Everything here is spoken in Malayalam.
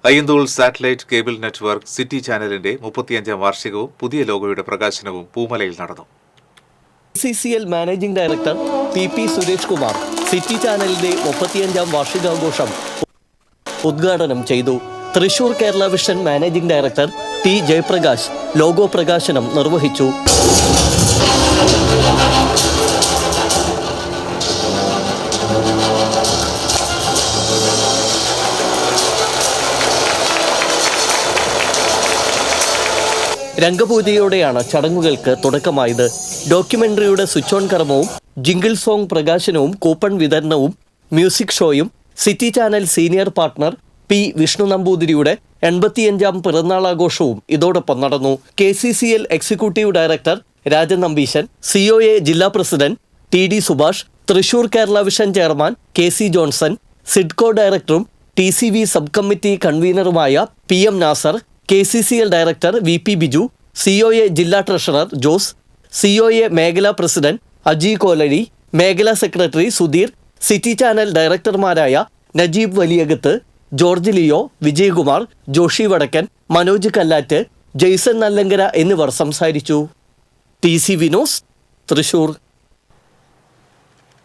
Ayyanthole satellite cable network city ചാനലിന്റെ 35ാം വാർഷികവും പുതിയ ലോഗോയുടെ പ്രകാശനവും പൂമലയിൽ നടന്നു. CCL managing director PP Suresh Kumar city ചാനലിന്റെ 35ാം വാർഷികാഘോഷം ഉദ്ഘാടനം ചെയ്തു. Thrissur Kerala vision managing director T Jayaprakash logo പ്രകാശനം നിർവഹിച്ചു. രംഗപൂജയോടെയാണ് ചടങ്ങുകൾക്ക് തുടക്കമായത്. ഡോക്യുമെന്ററിയുടെ സ്വിച്ച് ഓൺ കർമ്മവും ജിംഗിൾ സോങ് പ്രകാശനവും കൂപ്പൺ വിതരണവും മ്യൂസിക് ഷോയും city channel senior partner P Vishnu നമ്പൂതിരിയുടെ 85ാം പിറന്നാളാഘോഷവും ഇതോടൊപ്പം നടന്നു. KCCL executive director Rajan Nambeesan, COA ജില്ലാ president TD Subhash, Thrissur Kerala vision chairman KC Johnson, SIDCO ഡയറക്ടറും TCV സബ് കമ്മിറ്റി കൺവീനറുമായ PM Nasar, KCCL director VP Biju, COA ജില്ലാ ട്രഷറർ ജോസ്, COA മേഖലാ പ്രസിഡന്റ് അജി കോലരി, മേഖലാ സെക്രട്ടറി സുധീർ, സിറ്റി ചാനൽ ഡയറക്ടർമാരായ നജീബ് വലിയകത്ത്, ജോർജ് ലിയോ, വിജയകുമാർ, ജോഷി വടക്കൻ, മനോജ് കല്ലാറ്റ്, ജെയ്സൺ നല്ലങ്കര എന്നിവർ സംസാരിച്ചു. TCV news, Thrissur.